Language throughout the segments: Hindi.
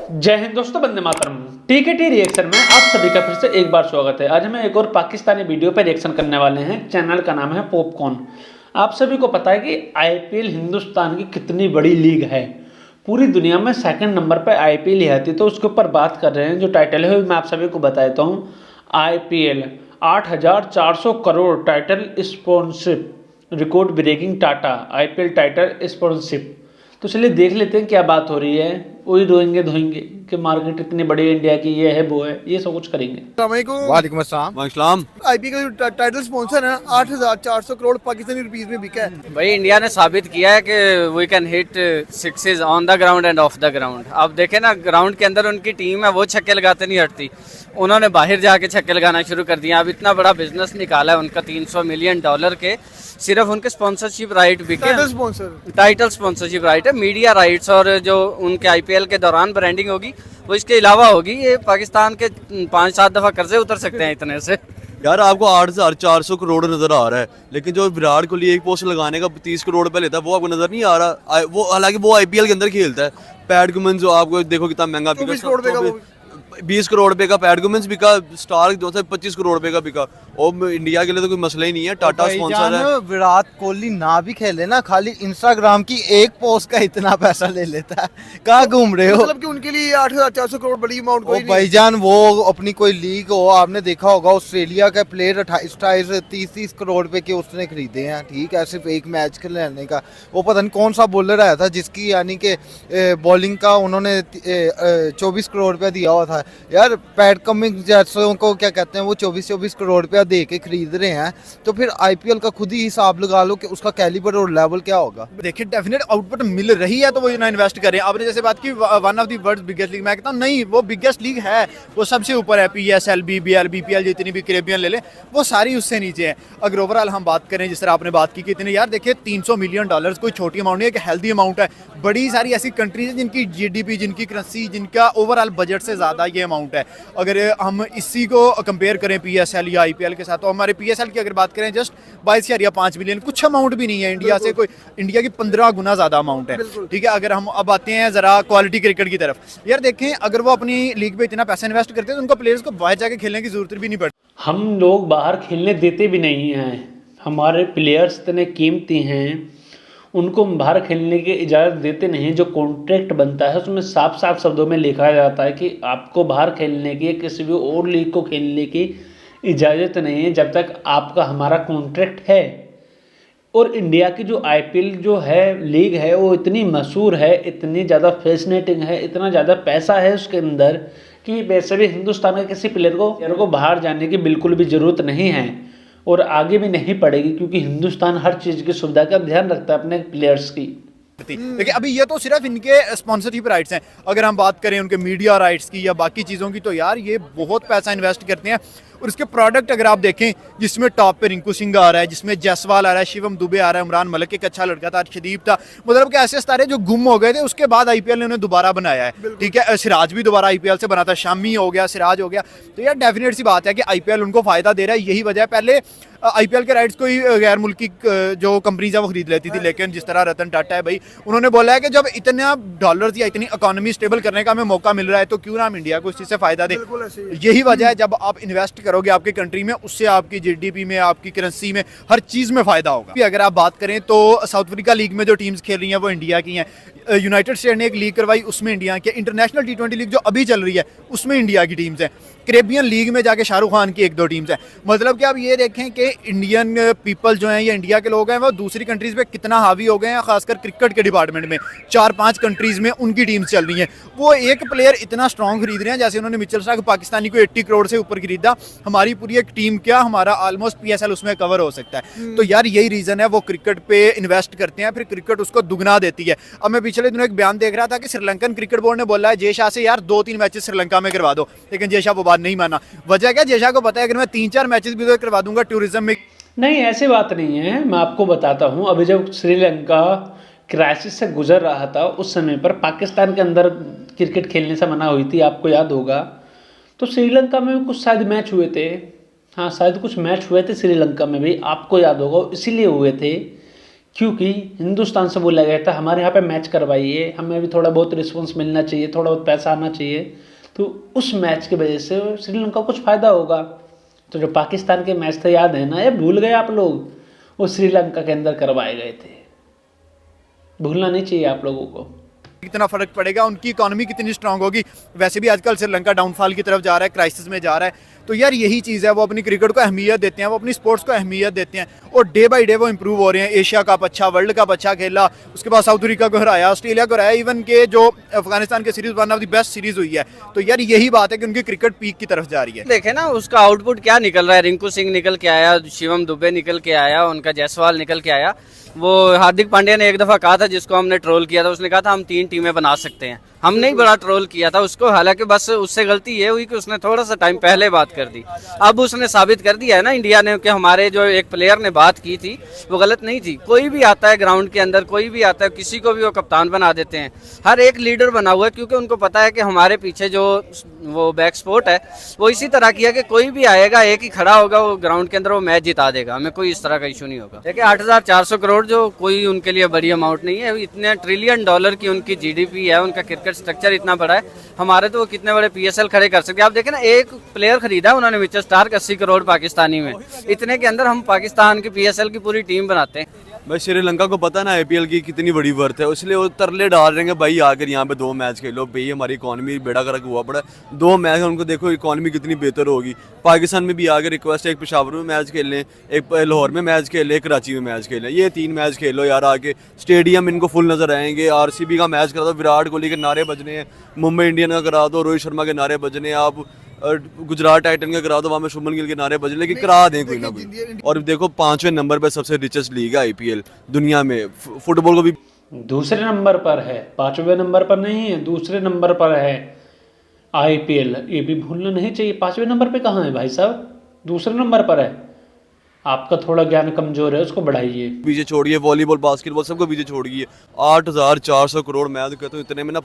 जय हिंद दोस्तों, वंदे मातरम। टीकेटी रिएक्शन में आप सभी का फिर से एक बार स्वागत है। आज हम एक और पाकिस्तानी वीडियो पर रिएक्शन करने वाले हैं। चैनल का नाम है पॉपकॉर्न। आप सभी को पता है कि आईपीएल हिंदुस्तान की कितनी बड़ी लीग है। पूरी दुनिया में सेकंड नंबर पर आईपीएल ही आती है, तो उसके ऊपर बात कर रहे हैं। जो टाइटल है मैं आप सभी को बता देता हूँ। IPL 8,400 crore title sponsorship, record breaking Tata IPL title sponsorship. तो चलिए देख लेते हैं क्या बात हो रही है। वही रोएंगे धोएंगे कि मार्केट इतनी बड़ी है इंडिया की, ये है वो है, ये सब कुछ करेंगे। वालेकुम अस्सलाम। आईपीएल का जो टाइटल स्पॉन्सर है 8,400 करोड़ पाकिस्तानी रुपीस में बिका है। भाई इंडिया ने साबित किया है कि we can hit sixes on the ground and off the ground. अब देखे ना, ग्राउंड के अंदर उनकी टीम है, वो छक्के लगाते नहीं हटती। उन्होंने बाहर जाके छक्के लगाना शुरू कर दिया। अब इतना बड़ा बिजनेस निकाला है उनका $300 मिलियन के, सिर्फ उनके स्पॉन्सरशिप राइट बिके। टाइटल स्पॉन्सरशिप राइट है, मीडिया राइट्स, और जो उनके आईपीएल के दौरान ब्रांडिंग होगी वो इसके अलावा होगी। ये पाकिस्तान के 5-7 दफा कर्जे उतर सकते हैं इतने से। यार आपको 8,400 करोड़ नजर आ रहा है, लेकिन जो विराट कोहली एक पोस्ट लगाने का 30 करोड़ रुपए लेता है वो आपको नजर नहीं आ रहा। वो हालांकि वो आईपीएल के अंदर खेलता है। पैट कमिंस जो आपको देखो कितना महंगा बिका, 20 करोड़ रुपए का पैट कमिंस बिका। स्टार जो था 25 करोड़ रुपए का बिका। और इंडिया के लिए तो कोई मसला ही नहीं है, टाटा स्पॉन्सर है। विराट कोहली ना भी खेले ना, खाली इंस्टाग्राम की एक पोस्ट का इतना पैसा ले लेता है। कहाँ घूम रहे हो? मतलब कि उनके लिए 8,400 करोड़ बड़ी अमाउंट कोई नहीं। भाईजान वो अपनी कोई लीग हो, आपने देखा होगा ऑस्ट्रेलिया का प्लेयर 28-30 करोड़ रुपए के उसने खरीदे हैं। ठीक है, सिर्फ एक मैच खेलने का। वो पता नहीं कौन सा बॉलर आया था जिसकी यानी कि बॉलिंग का उन्होंने 24 करोड़ रुपया दिया हुआ था। यार पैट कमिंस जैसों को क्या कहते हैं, वो 24 करोड़ रुपया दे के खरीद रहे हैं। तो फिर आईपीएल का खुद ही हिसाब लगा लो कि उसका कैलिबर और लेवल क्या होगा। देखिए डेफिनेट आउटपुट मिल रही है तो वो ना इन्वेस्ट करें। आपने जैसे बात की one of the world biggest league, मैं कहता हूँ नहीं, वो बिगेस्ट लीग है, वो सबसे ऊपर है। पीएसएल, बीबीएल, बीपीएल, जितनी भी कैरेबियन ले लें वो सारी उससे नीचे है। अगर ओवरऑल हम बात करें, जिस तरह आपने बात की कि इतने, यार देखिए $300 मिलियन कोई छोटी अमाउंट नहीं है, एक हेल्दी अमाउंट है। बड़ी सारी ऐसी कंट्रीज हैं जिनकी जीडीपी, जिनकी करेंसी, जिनका ओवरऑल बजट से ज़्यादा ये अमाउंट है। अगर हम इसी को कंपेयर करें पीएसएल या आईपीएल के साथ, तो हमारे पीएसएल की अगर बात करें जस्ट 22 या 5 मिलियन, कुछ अमाउंट भी नहीं है इंडिया से। कोई इंडिया की 15 गुना ज़्यादा अमाउंट है। ठीक है, अगर हम अब आते हैं ज़रा क्वालिटी क्रिकेट की तरफ, यार देखें अगर वो अपनी लीग पे इतना पैसा इन्वेस्ट करते हैं तो उनको प्लेयर्स को बाहर जाके खेलने की जरूरत भी नहीं पड़ती। हम लोग बाहर खेलने देते भी नहीं हैं। हमारे प्लेयर्स इतने कीमती हैं, उनको बाहर खेलने की इजाज़त देते नहीं। जो कॉन्ट्रैक्ट बनता है उसमें साफ साफ शब्दों में लिखा जाता है कि आपको बाहर खेलने की, किसी भी और लीग को खेलने की इजाज़त नहीं है जब तक आपका हमारा कॉन्ट्रैक्ट है। और इंडिया की जो आईपीएल जो है लीग है, वो इतनी मशहूर है, इतनी ज़्यादा फैसिनेटिंग है, इतना ज़्यादा पैसा है उसके अंदर कि वैसे भी हिंदुस्तान के किसी प्लेयर को बाहर जाने की बिल्कुल भी ज़रूरत नहीं है और आगे भी नहीं पड़ेगी, क्योंकि हिंदुस्तान हर चीज़ की सुविधा का ध्यान रखता है अपने प्लेयर्स की। देखिए अभी ये तो सिर्फ इनके स्पॉन्सरशिप राइट्स हैं। अगर हम बात करें उनके मीडिया राइट्स की या बाकी चीज़ों की, तो यार ये बहुत पैसा इन्वेस्ट करते हैं। और इसके प्रोडक्ट अगर आप देखें, जिसमें टॉप पे रिंकू सिंह आ रहा है, जिसमें जयसवाल आ रहा है, शिवम दुबे आ रहा है, इमरान मलिक एक अच्छा लड़का था, अर्शदीप था, मतलब कि ऐसे सितारे जो गुम हो गए थे, उसके बाद आईपीएल ने उन्हें दोबारा बनाया है। ठीक है, सिराज भी दोबारा आईपीएल से बना था, शामी हो गया, सिराज हो गया। तो यार डेफिनेट सी बात है कि आईपीएल उनको फायदा दे रहा है। यही वजह है, पहले आईपीएल के राइट्स कोई गैर मुल्की जो कंपनीज है वो खरीद लेती थी, लेकिन जिस तरह रतन टाटा है भाई, उन्होंने बोला है कि जब इतना डॉलर्स या इतनी इकोनॉमी स्टेबल करने का हमें मौका मिल रहा है तो क्यों ना हम इंडिया को इस चीज़ से फायदा दे। यही वजह है, जब आप इन्वेस्ट करोगे आपकी कंट्री में, उससे आपकी जीडीपी में, आपकी करेंसी में, हर चीज़ में फायदा होगा। अगर आप बात करें तो साउथ अफ्रीका लीग में जो टीम्स खेल रही हैं वो इंडिया की हैं। यूनाइटेड स्टेट ने एक लीग करवाई, उसमें इंडिया की। इंटरनेशनल T20 लीग जो अभी चल रही है उसमें इंडिया की टीम्स हैं। कैरेबियन लीग में जाके शाहरुख खान की 1-2 टीम्स हैं। मतलब कि आप ये देखें कि इंडियन पीपल जो हैं या इंडिया के लोग हैं वो दूसरी कंट्रीज़ पे कितना हावी हो गए हैं, खासकर क्रिकेट के डिपार्टमेंट में। 4-5 कंट्रीज़ में उनकी टीम्स चल रही हैं। वो एक प्लेयर इतना स्ट्रॉन्ग खरीद रहे हैं, जैसे उन्होंने मिचेल स्टार्क पाकिस्तानी को 80 करोड़ से ऊपर खरीदा। हमारी पूरी एक टीम क्या, हमारा ऑलमोस्ट पीएसएल उसमें कवर हो सकता है। तो यार यही रीज़न है, वो क्रिकेट पे इन्वेस्ट करते हैं, फिर क्रिकेट उसको दुगना देती है। अब मैं पिछले दिनों एक बयान देख रहा था कि श्रीलंकन क्रिकेट बोर्ड ने बोला है जय शाह से यार 2-3 मैचेस श्रीलंका में करवा दो, लेकिन जय शाह वो बात नहीं माना। वजह क्या, जय शाह को पता है अगर मैं 3-4 मैचेस भी करवा दूंगा टूरिज्म में। नहीं, ऐसी बात नहीं है। मैं आपको बताता हूँ, अभी जब श्रीलंका क्राइसिस से गुजर रहा था उस समय पर पाकिस्तान के अंदर क्रिकेट खेलने से मना हुई थी, आपको याद होगा। तो श्रीलंका में भी कुछ शायद मैच हुए थे। हाँ, शायद कुछ मैच हुए थे श्रीलंका में भी, आपको याद होगा। इसीलिए हुए थे क्योंकि हिंदुस्तान से बोला गया था हमारे यहाँ पे मैच करवाइए, हमें भी थोड़ा बहुत रिस्पॉन्स मिलना चाहिए, थोड़ा बहुत पैसा आना चाहिए, तो उस मैच की वजह से श्रीलंका को कुछ फ़ायदा होगा। तो जो पाकिस्तान के मैच थे याद है ना, ये भूल गए आप लोग, वो श्रीलंका के अंदर करवाए गए थे, भूलना नहीं चाहिए आप लोगों को। कितना फर्क पड़ेगा, उनकी इकोनॉमी कितनी स्ट्रांग होगी। वैसे भी आजकल श्रीलंका डाउनफॉल की तरफ जा रहा है, क्राइसिस में जा रहा है। तो यार यही चीज़ है, वो अपनी क्रिकेट को अहमियत देते हैं, वो अपनी स्पोर्ट्स को अहमियत देते हैं और डे बाय डे वो इंप्रूव हो रहे हैं। एशिया कप अच्छा, वर्ल्ड कप अच्छा खेला, उसके बाद साउथ अफ्रीका को हराया, ऑस्ट्रेलिया को हराया, इवन के जो अफगानिस्तान की series one of the best series हुई है। तो यार यही बात है कि उनकी क्रिकेट पीक की तरफ जा रही है। देखे ना उसका आउटपुट क्या निकल रहा है, रिंकू सिंह निकल के आया, शिवम दुबे निकल के आया, उनका जायसवाल निकल के आया। वो हार्दिक पांड्या ने एक दफ़ा कहा था, जिसको हमने ट्रोल किया था, उसने कहा था हम 3 टीमें बना सकते हैं। हमने ही बड़ा ट्रोल किया था उसको, हालांकि बस उससे गलती ये हुई कि उसने थोड़ा सा टाइम पहले बात कर दी। अब उसने साबित कर दिया है ना इंडिया ने कि हमारे जो एक प्लेयर ने बात की थी वो गलत नहीं थी। कोई भी आता है ग्राउंड के अंदर, कोई भी आता है, किसी को भी वो कप्तान बना देते हैं, हर एक लीडर बना हुआ है, क्योंकि उनको पता है कि हमारे पीछे जो वो बैक स्पोर्ट है वो इसी तरह की है कि कोई भी आएगा, एक ही खड़ा होगा वो ग्राउंड के अंदर, वो मैच जिता देगा, हमें कोई इस तरह का इशू नहीं होगा। देखिए 8,400 करोड़ जो कोई उनके लिए बड़ी अमाउंट नहीं है, इतने ट्रिलियन डॉलर की उनकी GDP है, उनका क्रिकेट स्ट्रक्चर इतना बड़ा है। हमारे तो वो कितने बड़े PSL खड़े कर सकते हैं। आप देखें ना, एक प्लेयर खरीदा है उन्होंने मिचेल स्टार्क 80 करोड़ पाकिस्तानी में, इतने के अंदर हम पाकिस्तान की PSL की पूरी टीम बनाते हैं। भाई श्रीलंका को पता ना IPL की कितनी बड़ी वर्थ है, इसलिए वो तरले डाल रहे हैं भाई आकर यहाँ पे 2 मैच खेलो भाई, हमारी इकॉनमी बेड़ा गर्क हुआ पड़ा है। 2 मैच उनको देखो इकॉनमी कितनी बेहतर होगी। पाकिस्तान में भी आकर रिक्वेस्ट है, एक पेशावर में मैच खेल लें, एक लाहौर में मैच खेल लें, एक कराची में मैच खेल लें, ये 3 मैच खेलो यार आके। स्टेडियम इनको फुल नजर आएंगे। RCB का मैच करा दो, विराट कोहली के नारे बजने हैं, मुंबई इंडियन का करा दो, रोहित शर्मा के नारे बजने हैं, आप गुजरात टाइटन का करा दो, वहाँ में शुभमन गिल के नारे बजने, लेकिन करा दें कोई ना कोई। और देखो 5वें नंबर पे सबसे रिचेस्ट लीग है IPL दुनिया में, फुटबॉल को भी दूसरे नंबर पर है, 5वें नंबर पर नहीं है, दूसरे नंबर पर है IPL। ये भी भूलना नहीं चाहिए। 5वें नंबर पे कहाँ है भाई साहब, दूसरे नंबर पर है। आपका थोड़ा ज्ञान कमजोर है, उसको बढ़ाइए। पीछे छोड़िए, वॉलीबॉल बास्केटबॉल सबको पीछे छोड़िए। 8,400 करोड़, मैं तो कहता हूँ इतने में ना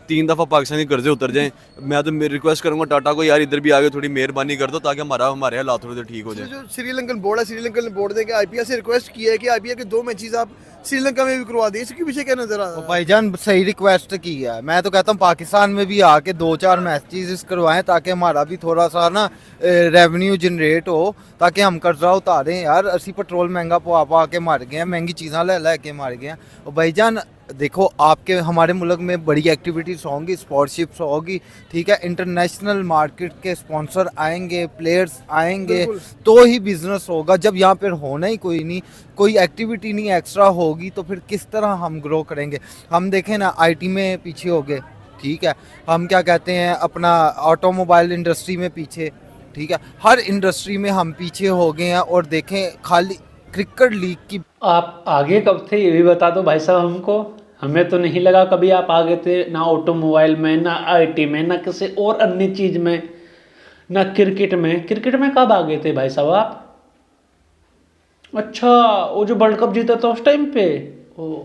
3 दफ़ा पाकिस्तानी कर्जे उतर जाएं। मैं तो रिक्वेस्ट करूंगा टाटा को, यार इधर भी आगे थोड़ी मेहरबानी कर दो, ताकि हमारे हालात थोड़े ठीक हो जाए। जो श्रीलंकन बोर्ड है, श्रीलंकन बोर्ड ने IPL से रिक्वेस्ट की है कि IPL के 2 मैचेस आप श्रीलंका में भी करवा दें। इसके पीछे क्या नजर आ रहा है? भाईजान सही रिक्वेस्ट की है। मैं तो कहता हूँ पाकिस्तान में भी आके 2-4 मैचेस करवाएं, ताकि हमारा भी थोड़ा सा ना रेवेन्यू जनरेट हो, ताकि हम कर्जा उतारें। यार असी पेट्रोल महंगा पवा के मार गए हैं, महंगी चीज़ा ले के मार गए हैं। और भाईजान देखो, आपके हमारे मुल्क में बड़ी एक्टिविटीज़ होंगी, स्पॉन्सरशिप्स होगी, ठीक है, इंटरनेशनल मार्केट के स्पॉन्सर आएंगे, प्लेयर्स आएंगे, तो ही बिजनेस होगा। जब यहाँ पर होना ही कोई नहीं, कोई एक्टिविटी नहीं एक्स्ट्रा होगी, तो फिर किस तरह हम ग्रो करेंगे। हम देखें ना, IT में पीछे हो गए, ठीक है, हम क्या कहते हैं अपना ऑटोमोबाइल इंडस्ट्री में पीछे, ठीक है, हर इंडस्ट्री में हम पीछे हो गए हैं। और देखें खाली क्रिकेट लीग की। आप आगे कब थे ये भी बता दो भाई साहब हमको। हमें तो नहीं लगा कभी आप आगे थे, ना ऑटोमोबाइल में, ना IT में, ना किसी और अन्य चीज़ में, ना क्रिकेट में। क्रिकेट में कब आगे थे भाई साहब आप? अच्छा, वो जो वर्ल्ड कप जीता था उस टाइम पे। ओ,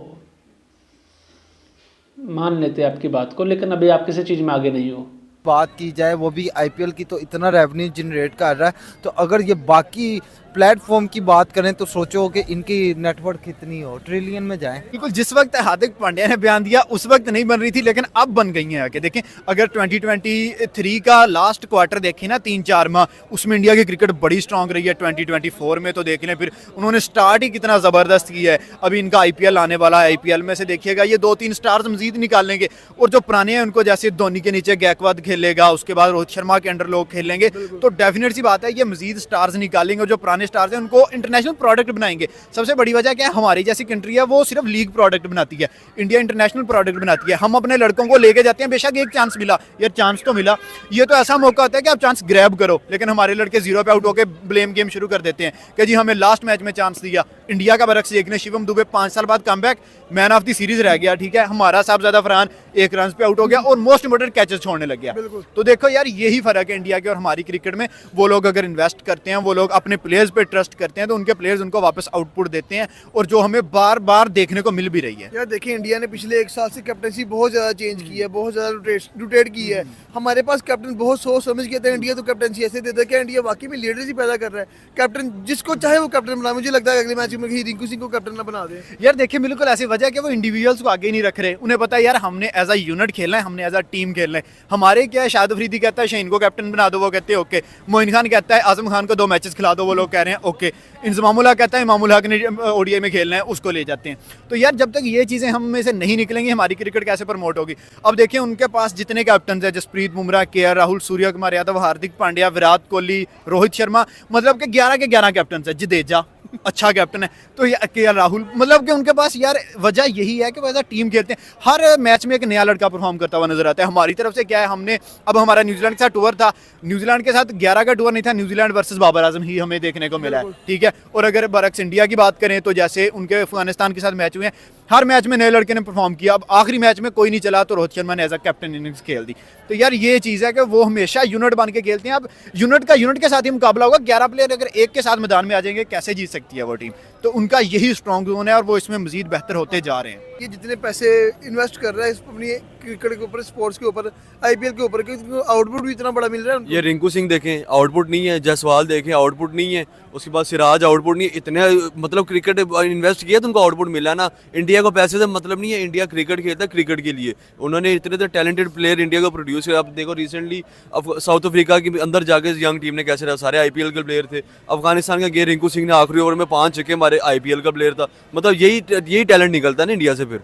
मान लेते आपकी बात को, लेकिन अभी आप किसी चीज़ में आगे नहीं हो। बात की जाए वो भी IPL की, तो इतना रेवेन्यू जनरेट कर रहा है, तो अगर ये बाकी प्लेटफॉर्म की बात करें तो सोचो कि इनकी नेटवर्क कितनी हो, ट्रिलियन में जाए। बिल्कुल, जिस वक्त हार्दिक पांड्या ने बयान दिया उस वक्त नहीं बन रही थी, लेकिन अब बन गई हैं आके। देखें, अगर 2023 का लास्ट क्वार्टर देखें ना, 3-4 माह, उसमें इंडिया की क्रिकेट बड़ी स्ट्रांग रही है। 2024 में तो देख लें, फिर उन्होंने स्टार्ट ही कितना ज़बरदस्त किया है। अभी इनका IPL आने वाला है, IPL में से देखिएगा ये 2-3 स्टार्स मजीद निकालेंगे, और जो पुराने हैं उनको, जैसे धोनी के नीचे गैकवाद खेलेगा, उसके बाद रोहित शर्मा के अंडर लोग खेलेंगे, तो डेफिनेट सी बात है ये मजीद स्टार्स निकालेंगे, और जो पुराने स्टार्स हैं उनको इंटरनेशनल प्रोडक्ट बनाएंगे। सबसे बड़ी वजह क्या है, हमारी जैसी कंट्री है वो सिर्फ लीग प्रोडक्ट बनाती है, इंडिया इंटरनेशनल प्रोडक्ट बनाती है। हम अपने लड़कों को लेके जाते हैं, बेशक एक चांस मिला यार, चांस तो मिला, ये तो ऐसा मौका होता है कि आप चांस ग्रैब करो, लेकिन हमारे लड़के 0 पे आउट होकर ब्लेम गेम शुरू कर देते हैं कि जी हमें लास्ट मैच में चांस दिया। इंडिया का बरक्स देखने, शिवम दुबे 5 साल बाद comeback, man of the series रह गया, ठीक है, हमारा साहबजादा फरहान 1 रन पे आउट हो गया और मोस्ट इंपोर्टेंट कैचेस छोड़ने लग गया। बिल्कुल। तो देखो यार यही फर्क है इंडिया के और हमारी क्रिकेट में। वो लोग अगर इन्वेस्ट करते हैं, वो लोग अपने प्लेयर्स पे ट्रस्ट करते हैं, तो उनके प्लेयर्स उनको वापस आउटपुट देते हैं, और जो हमें बार बार देखने को मिल भी रही है। यार देखिए, इंडिया ने पिछले 1 साल से कैप्टनसी बहुत ज़्यादा चेंज की है, बहुत ज़्यादा रोटेट की है। हमारे पास कैप्टन बहुत सोच समझ के था। इंडिया तो कैप्टनसी ऐसे देता है कि इंडिया वाकई में लीडर्स ही पैदा कर रहा है। कैप्टन जिसको चाहे वो कैप्टन बना। मुझे लगता है अगले मैच में कहीं रिंकू सिंह को कैप्टन ना बना दे। यार देखिए बिल्कुल ऐसी वजह है कि वो इंडिविजुअल्स को आगे नहीं रख रहे। उन्हें पता है यार हमने एज अ यूनिट खेलना है, हमने एज अ टीम खेलना है। हमारे क्या है, शाहिद अफरीदी कहता है शहीन को कैप्टन बना दो, वो कहते हैं ओके। मोइन खान कहता है आजम खान को 2 मैचेस खिला दो, वो लोग कह रहे हैं ओके। इंजमामुल हक कहता है इमामुल हक ने ओडीआई में खेलना है, उसको ले जाते हैं। तो यार जब तक ये चीज़ें हम में से नहीं निकलेंगी, हमारी क्रिकेट कैसे प्रमोट होगी। अब देखिए उनके पास जितने कैप्टन है, जसप्रीत बुमराह, केएल राहुल, सूर्य कुमार यादव, हार्दिक पांड्या, विराट कोहली, रोहित शर्मा, मतलब कि 11 के 11 कैप्टन है। जडेजा अच्छा कैप्टन है, तो ये केएल राहुल, मतलब कि उनके पास यार वजह यही है कि वो एज अ टीम खेलते हैं। हर मैच में एक नया लड़का परफॉर्म करता हुआ नजर आता है। हमारी तरफ से क्या है, हमने अब हमारा न्यूजीलैंड के साथ टूर था, न्यूजीलैंड के साथ 11 का टूर नहीं था, न्यूजीलैंड वर्सेस बाबर आजम ही हमें देखने को मिला है, ठीक है। और अगर बरक्स इंडिया की बात करें तो जैसे उनके अफगानिस्तान के साथ मैच हुए हैं, हर मैच में नए लड़के ने परफॉर्म किया। अब आखिरी मैच में कोई नहीं चला तो रोहित शर्मा ने एज अ कैप्टन इनिंग्स खेल दी। तो यार ये चीज़ है कि वो हमेशा यूनिट बन के खेलते हैं। अब यूनिट के साथ ही मुकाबला होगा। 11 प्लेयर अगर एक के साथ मैदान में आ जाएंगे, कैसे जीत सकती है वो टीम। तो उनका यही स्ट्रॉन्ग जोन है और वो इसमें मजीद बेहतर होते जा रहे हैं। ये जितने पैसे इन्वेस्ट कर रहा है अपनी क्रिकेट के ऊपर, स्पोर्ट्स के ऊपर, आईपीएल के ऊपर, आउटपुट भी इतना बड़ा मिल रहा है उनको। ये रिंकू सिंह देखें आउटपुट नहीं है, जायसवाल देखें आउटपुट नहीं है, उसके बाद सिराज आउटपुट नहीं है। इतने मतलब क्रिकेट इन्वेस्ट किया तो उनको आउटपुट मिला ना। इंडिया को पैसे से मतलब नहीं है, इंडिया क्रिकेट खेलता है क्रिकेट के लिए। उन्होंने इतने टैलेंटेड प्लेयर इंडिया को प्रोड्यूस किया। अब देखो रिसेंटली साउथ अफ्रीका के अंदर जाके यंग टीम ने कैसे रहा, सारे आईपीएल के प्लेयर थे। अफगानिस्तान का गे रिंकू सिंह ने आखिरी ओवर में 5 छक्के मारे, आईपीएल का प्लेयर था। मतलब यही टैलेंट निकलता है ना इंडिया से। फिर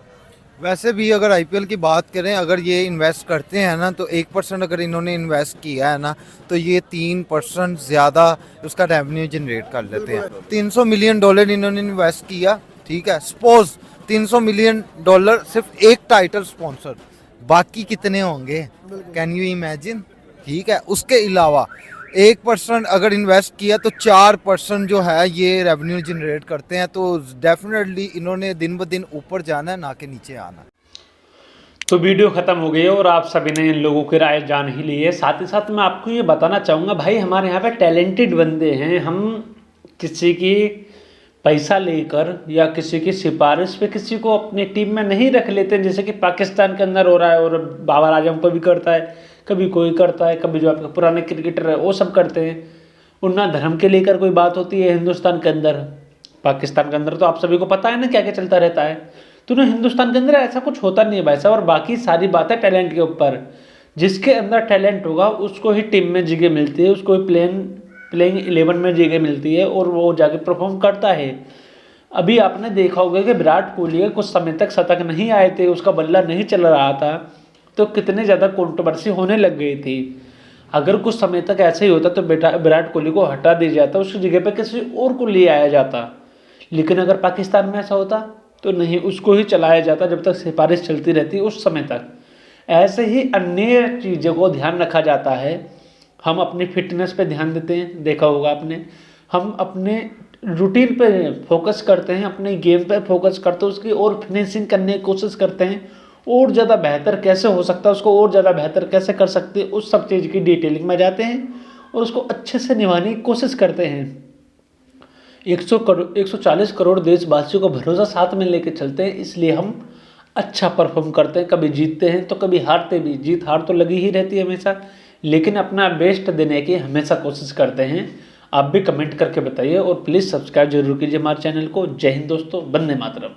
वैसे भी अगर आईपीएल की बात करें, अगर ये इन्वेस्ट करते हैं ना, तो 1% अगर इन्होंने इन्वेस्ट किया है ना, तो ये 3% ज़्यादा उसका रेवेन्यू जनरेट कर लेते हैं। $300 मिलियन इन्होंने इन्वेस्ट किया, ठीक है। सपोज $300 मिलियन सिर्फ एक टाइटल स्पॉन्सर, बाकी कितने होंगे, कैन यू इमेजिन, ठीक है। उसके अलावा 1% अगर इन्वेस्ट किया तो 4% जो है ये रेवेन्यू जनरेट करते हैं। तो डेफिनेटली इन्होंने दिन ब दिन ऊपर जाना है, ना कि नीचे आना। तो वीडियो ख़त्म हो गई है और आप सभी ने इन लोगों की राय जान ही ली है। साथ ही साथ मैं आपको ये बताना चाहूँगा, भाई हमारे यहाँ पे टैलेंटेड बंदे हैं। हम किसी की पैसा लेकर या किसी की सिफारिश पे किसी को अपनी टीम में नहीं रख लेते, जैसे कि पाकिस्तान के अंदर हो रहा है। और बाबर आजम को भी करता है, कभी कोई करता है, कभी जो आपके पुराने क्रिकेटर है वो सब करते हैं। उन्ना धर्म के लेकर कोई बात होती है हिंदुस्तान के अंदर, पाकिस्तान के अंदर तो आप सभी को पता है ना क्या क्या चलता रहता है। तो ना हिंदुस्तान के अंदर ऐसा कुछ होता नहीं है भाई साहब। और बाकी सारी बातें टैलेंट के ऊपर, जिसके अंदर टैलेंट होगा उसको ही टीम में जगह मिलती है, उसको ही प्लेइंग 11 में जगह मिलती है और वो जाके परफॉर्म करता है। अभी आपने देखा होगा कि विराट कोहली कुछ समय तक शतक नहीं आए थे, उसका बल्ला नहीं चल रहा था, तो कितने ज़्यादा कंट्रोवर्सी होने लग गई थी। अगर कुछ समय तक ऐसे ही होता तो विराट कोहली को हटा दिया जाता, उसकी जगह पे किसी और को ले आया जाता। लेकिन अगर पाकिस्तान में ऐसा होता तो नहीं, उसको ही चलाया जाता जब तक सिफारिश चलती रहती उस समय तक। ऐसे ही अन्य चीज़ों को ध्यान रखा जाता है। हम अपनी फिटनेस पे ध्यान देते हैं, देखा होगा आपने। हम अपने रूटीन पे फोकस करते हैं, अपने गेम पे फोकस करते हैं, उसकी और फिनिशिंग करने की कोशिश करते हैं, और ज़्यादा बेहतर कैसे हो सकता है, उसको और ज़्यादा बेहतर कैसे कर सकते हैं, उस सब चीज़ की डिटेलिंग में जाते हैं और उसको अच्छे से निभाने की कोशिश करते हैं। 140 करोड़ देशवासियों को भरोसा साथ में लेके चलते हैं, इसलिए हम अच्छा परफॉर्म करते हैं। कभी जीतते हैं तो कभी हारते भी, जीत हार तो लगी ही रहती है हमेशा, लेकिन अपना बेस्ट देने की हमेशा कोशिश करते हैं। आप भी कमेंट करके बताइए और प्लीज़ सब्सक्राइब जरूर कीजिए हमारे चैनल को। जय हिंद दोस्तों, वंदे मातरम।